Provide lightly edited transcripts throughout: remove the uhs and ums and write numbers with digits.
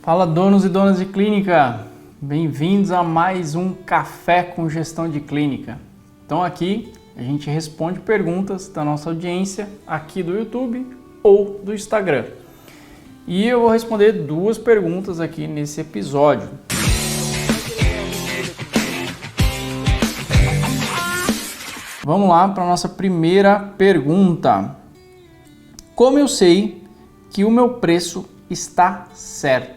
Fala, donos e donas de clínica! Bem-vindos a mais um Café com Gestão de Clínica. Então aqui a gente responde perguntas da nossa audiência aqui do YouTube ou do Instagram. E eu vou responder duas perguntas aqui nesse episódio. Vamos lá para a nossa primeira pergunta. Como eu sei que o meu preço está certo?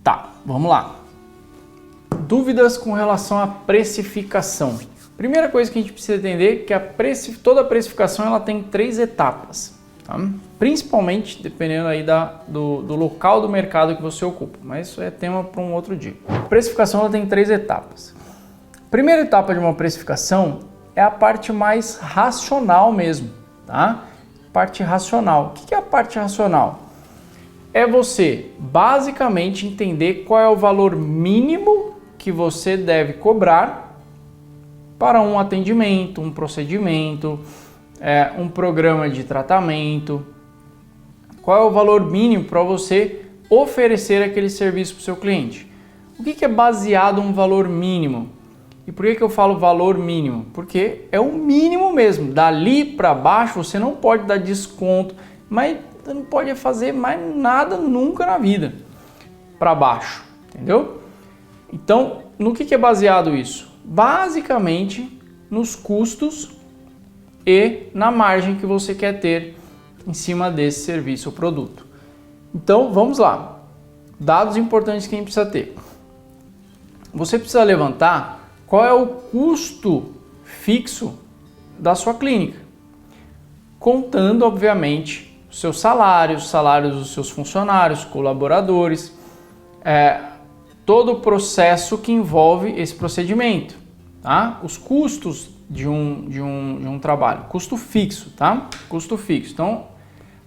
Tá, vamos lá. Dúvidas com relação à precificação. Primeira coisa que a gente precisa entender é que toda a precificação ela tem 3 etapas, tá? Principalmente dependendo aí do local do mercado que você ocupa, mas isso é tema para um outro dia. A precificação ela tem 3 etapas. A primeira etapa de uma precificação é a parte mais racional mesmo, tá? Parte racional. O que é a parte racional? É você basicamente entender qual é o valor mínimo que você deve cobrar para um atendimento, um procedimento, um programa de tratamento. Qual é o valor mínimo para você oferecer aquele serviço para o seu cliente? O que é baseado em um valor mínimo? E por que eu falo valor mínimo? Porque é o mínimo mesmo. Dali para baixo você não pode dar desconto, mas você não pode fazer mais nada nunca na vida para baixo, entendeu? Então, no que é baseado isso? Basicamente, nos custos e na margem que você quer ter em cima desse serviço ou produto. Então, vamos lá. Dados importantes que a gente precisa ter. Você precisa levantar qual é o custo fixo da sua clínica, contando, obviamente, os seus salários, salários dos seus funcionários, colaboradores, todo o processo que envolve esse procedimento, tá? Os custos de um trabalho, custo fixo, tá? Custo fixo. Então,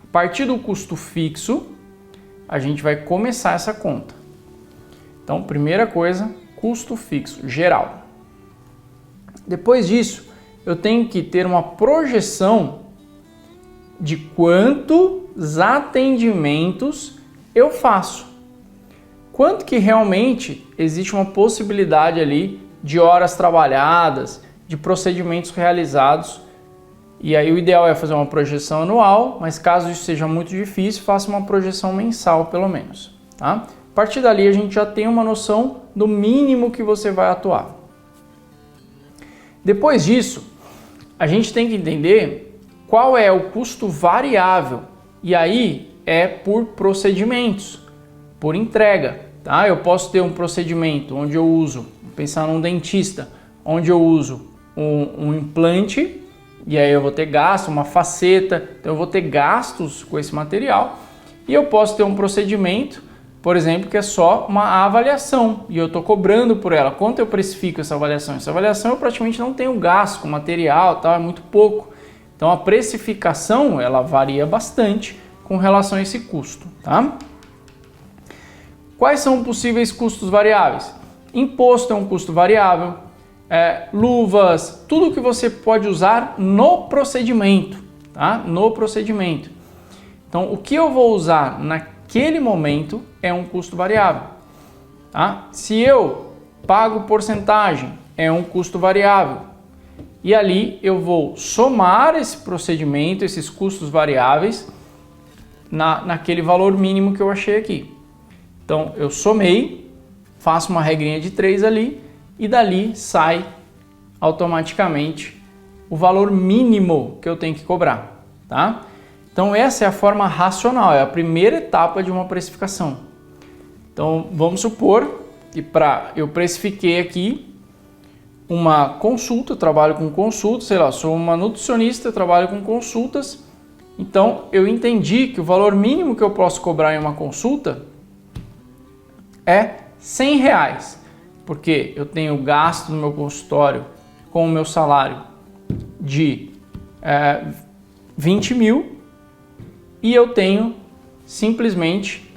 a partir do custo fixo, a gente vai começar essa conta. Então, primeira coisa, custo fixo geral. Depois disso, eu tenho que ter uma projeção de quantos atendimentos eu faço. Quanto que realmente existe uma possibilidade ali de horas trabalhadas, de procedimentos realizados. E aí o ideal é fazer uma projeção anual, mas caso isso seja muito difícil, faça uma projeção mensal pelo menos, tá? A partir dali a gente já tem uma noção do mínimo que você vai atuar. Depois disso, a gente tem que entender qual é o custo variável, e aí é por procedimentos, por entrega, tá? Eu posso ter um procedimento onde eu uso, pensar num dentista, onde eu uso um implante, e aí eu vou ter gasto, uma faceta, então eu vou ter gastos com esse material, e eu posso ter um procedimento, por exemplo, que é só uma avaliação, e eu estou cobrando por ela. Quanto eu precifico essa avaliação? Essa avaliação eu praticamente não tenho gasto com material, tal, é muito pouco. Então a precificação ela varia bastante com relação a esse custo, tá? Quais são possíveis custos variáveis? Imposto é um custo variável, luvas, tudo que você pode usar no procedimento, tá? No procedimento. Então o que eu vou usar naquele momento é um custo variável, tá? Se eu pago porcentagem, é um custo variável. E ali eu vou somar esse procedimento, esses custos variáveis, naquele valor mínimo que eu achei aqui. Então eu somei, faço uma regrinha de 3 ali e dali sai automaticamente o valor mínimo que eu tenho que cobrar, tá? Então essa é a forma racional, é a primeira etapa de uma precificação. Então vamos supor que eu precifiquei aqui uma consulta, eu trabalho com consultas, sei lá, sou uma nutricionista, eu trabalho com consultas, então eu entendi que o valor mínimo que eu posso cobrar em uma consulta é R$100, porque eu tenho gasto no meu consultório com o meu salário de 20 mil e eu tenho simplesmente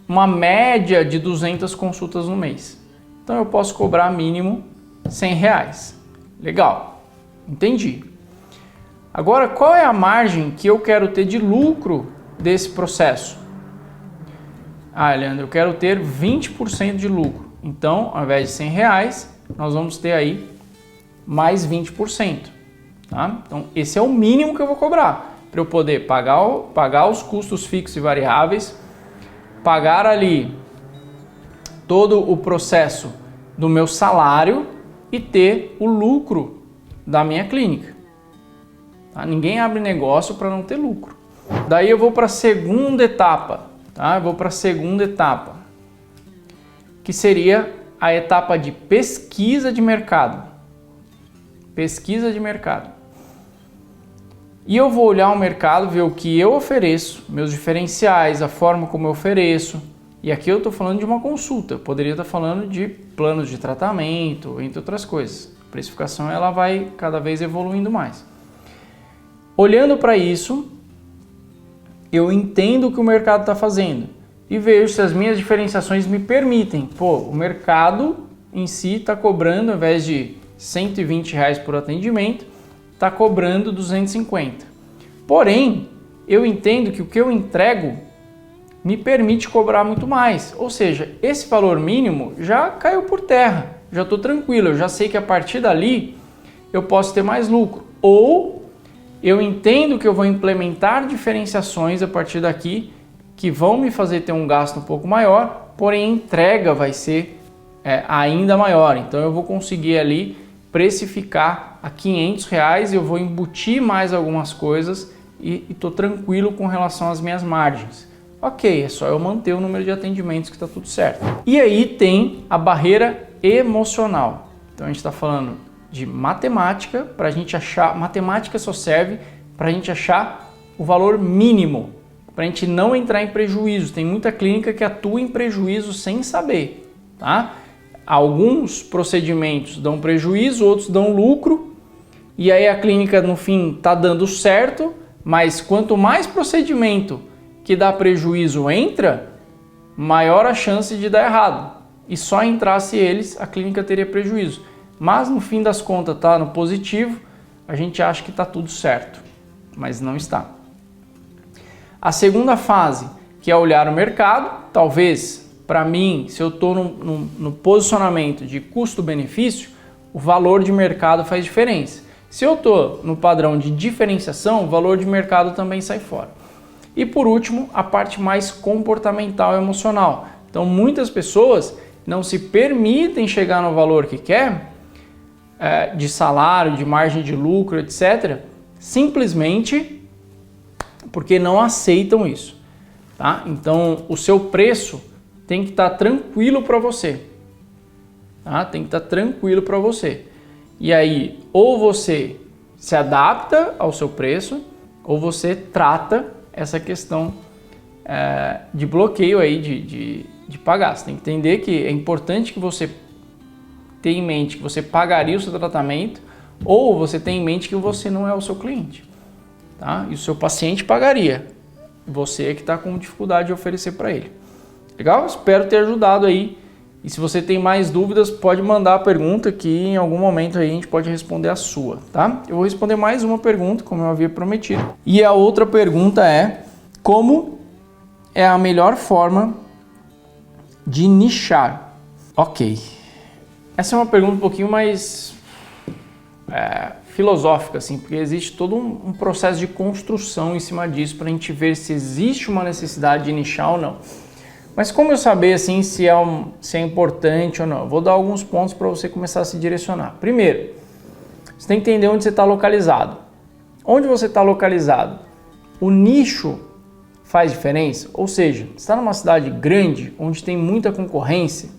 uma média de 200 consultas no mês. Então eu posso cobrar mínimo R$100. Legal, entendi. Agora, qual é a margem que eu quero ter de lucro desse processo? Ah, Leandro, eu quero ter 20% de lucro. Então, ao invés de 100 reais, nós vamos ter aí mais 20%. Tá? Então, esse é o mínimo que eu vou cobrar para eu poder pagar os custos fixos e variáveis, pagar ali todo o processo do meu salário e ter o lucro da minha clínica. Tá? Ninguém abre negócio para não ter lucro. Daí eu vou para a segunda etapa, tá? Eu vou para a segunda etapa, que seria a etapa de pesquisa de mercado. Pesquisa de mercado. E eu vou olhar o mercado, ver o que eu ofereço, meus diferenciais, a forma como eu ofereço. E aqui eu estou falando de uma consulta, eu poderia estar falando de planos de tratamento, entre outras coisas. A precificação ela vai cada vez evoluindo mais. Olhando para isso, eu entendo o que o mercado está fazendo e vejo se as minhas diferenciações me permitem. Pô, o mercado em si está cobrando, ao invés de R$120 por atendimento, está cobrando 250. Porém, eu entendo que o que eu entrego me permite cobrar muito mais. Ou seja, esse valor mínimo já caiu por terra, já estou tranquilo, eu já sei que a partir dali eu posso ter mais lucro. Ou eu entendo que eu vou implementar diferenciações a partir daqui que vão me fazer ter um gasto um pouco maior, porém a entrega vai ser ainda maior. Então eu vou conseguir ali precificar a R$500, eu vou embutir mais algumas coisas e estou tranquilo com relação às minhas margens. Ok, é só eu manter o número de atendimentos que está tudo certo. E aí tem a barreira emocional. Então a gente está falando de matemática, para a gente achar, matemática só serve para a gente achar o valor mínimo, para a gente não entrar em prejuízo. Tem muita clínica que atua em prejuízo sem saber, tá? Alguns procedimentos dão prejuízo, outros dão lucro, e aí a clínica no fim está dando certo, mas quanto mais procedimento que dá prejuízo entra, maior a chance de dar errado. E só entrasse eles, a clínica teria prejuízo. Mas no fim das contas está no positivo, a gente acha que está tudo certo, mas não está. A segunda fase, que é olhar o mercado, talvez para mim, se eu estou no posicionamento de custo-benefício, o valor de mercado faz diferença. Se eu estou no padrão de diferenciação, o valor de mercado também sai fora. E por último, a parte mais comportamental e emocional. Então muitas pessoas não se permitem chegar no valor que quer, de salário, de margem de lucro, etc., simplesmente porque não aceitam isso. Tá? Então o seu preço tem que estar tranquilo para você. Tá? Tem que estar tranquilo para você. E aí, ou você se adapta ao seu preço, ou você trata essa questão de bloqueio aí de pagar. Você tem que entender que é importante que você tenha em mente que você pagaria o seu tratamento, ou você tem em mente que você não é o seu cliente. Tá? E o seu paciente pagaria. Você é que está com dificuldade de oferecer para ele. Legal? Espero ter ajudado aí. E se você tem mais dúvidas, pode mandar a pergunta que em algum momento aí a gente pode responder a sua, tá? Eu vou responder mais uma pergunta, como eu havia prometido. E a outra pergunta é: como é a melhor forma de nichar? Ok. Essa é uma pergunta um pouquinho mais filosófica, assim, porque existe todo um processo de construção em cima disso para a gente ver se existe uma necessidade de nichar ou não. Mas como eu saber assim se é importante ou não? Eu vou dar alguns pontos para você começar a se direcionar. Primeiro, você tem que entender onde você está localizado. Onde você está localizado? O nicho faz diferença? Ou seja, você está numa cidade grande, onde tem muita concorrência,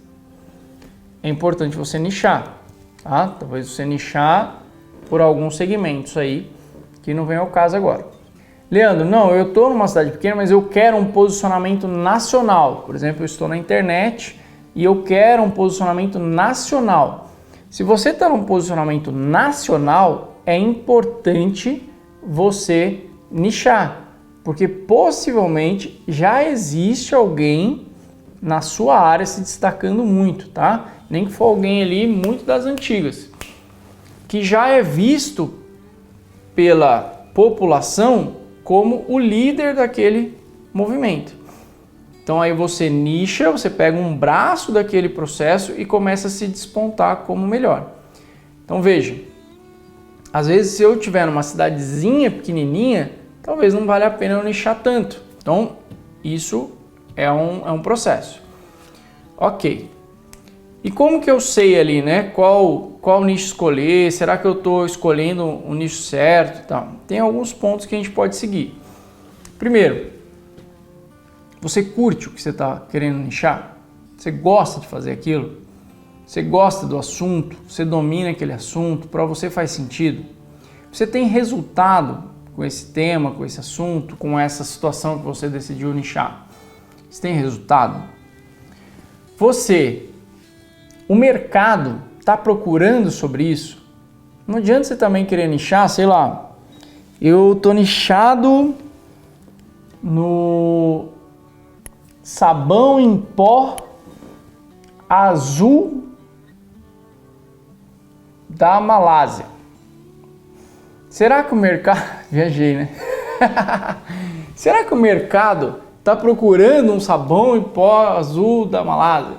é importante você nichar. Tá? Talvez você nichar por alguns segmentos aí, que não vem ao caso agora. Leandro, não, eu estou numa cidade pequena, mas eu quero um posicionamento nacional. Por exemplo, eu estou na internet e eu quero um posicionamento nacional. Se você está num posicionamento nacional, é importante você nichar, porque possivelmente já existe alguém na sua área se destacando muito, tá? Nem que for alguém ali muito das antigas, que já é visto pela população como o líder daquele movimento. Então aí você nicha, você pega um braço daquele processo e começa a se despontar como melhor. Então veja, às vezes se eu estiver numa cidadezinha pequenininha, talvez não valha a pena eu nichar tanto. Então isso é um processo. Ok. E como que eu sei ali, né, qual nicho escolher? Será que eu estou escolhendo o nicho certo? Tá. Tem alguns pontos que a gente pode seguir. Primeiro, você curte o que você está querendo nichar? Você gosta de fazer aquilo? Você gosta do assunto? Você domina aquele assunto? Para você faz sentido? Você tem resultado com esse tema, com esse assunto, com essa situação que você decidiu nichar? Você tem resultado? O mercado está procurando sobre isso? Não adianta você também querer nichar, sei lá, eu estou nichado no sabão em pó azul da Malásia. Será que o mercado... Viajei, né? Será que o mercado está procurando um sabão em pó azul da Malásia?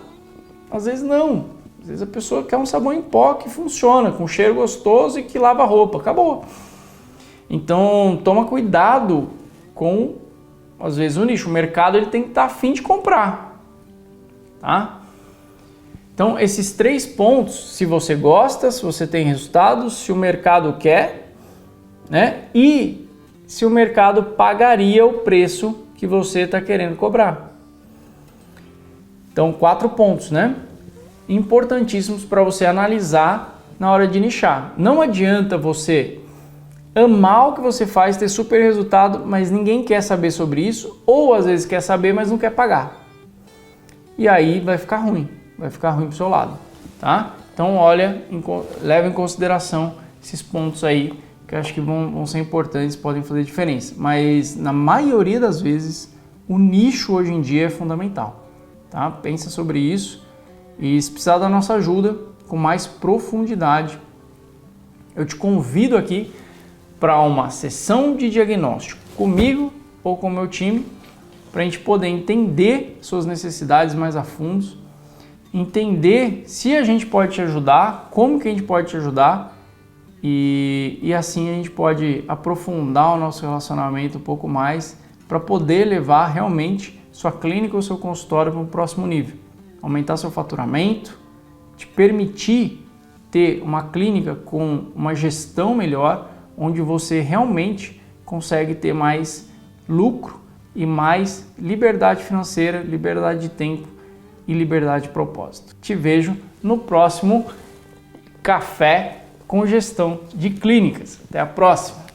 Às vezes não. Às vezes a pessoa quer um sabão em pó que funciona, com cheiro gostoso e que lava a roupa. Acabou. Então toma cuidado com, às vezes, o nicho. O mercado ele tem que estar afim de comprar. Tá? Então esses 3 pontos, se você gosta, se você tem resultados, se o mercado quer, né? E se o mercado pagaria o preço que você está querendo cobrar. Então 4 pontos, né? Importantíssimos para você analisar na hora de nichar. Não adianta você amar o que você faz, ter super resultado, mas ninguém quer saber sobre isso, ou às vezes quer saber, mas não quer pagar. E aí vai ficar ruim pro seu lado, tá? Então olha, leva em consideração esses pontos aí, que eu acho que vão ser importantes, podem fazer diferença. Mas na maioria das vezes, o nicho hoje em dia é fundamental, tá? Pensa sobre isso e se precisar da nossa ajuda com mais profundidade, eu te convido aqui para uma sessão de diagnóstico comigo ou com o meu time, para a gente poder entender suas necessidades mais a fundo, entender se a gente pode te ajudar, como que a gente pode te ajudar e assim a gente pode aprofundar o nosso relacionamento um pouco mais para poder levar realmente sua clínica ou seu consultório para um próximo nível, aumentar seu faturamento, te permitir ter uma clínica com uma gestão melhor, onde você realmente consegue ter mais lucro e mais liberdade financeira, liberdade de tempo e liberdade de propósito. Te vejo no próximo Café com Gestão de Clínicas. Até a próxima!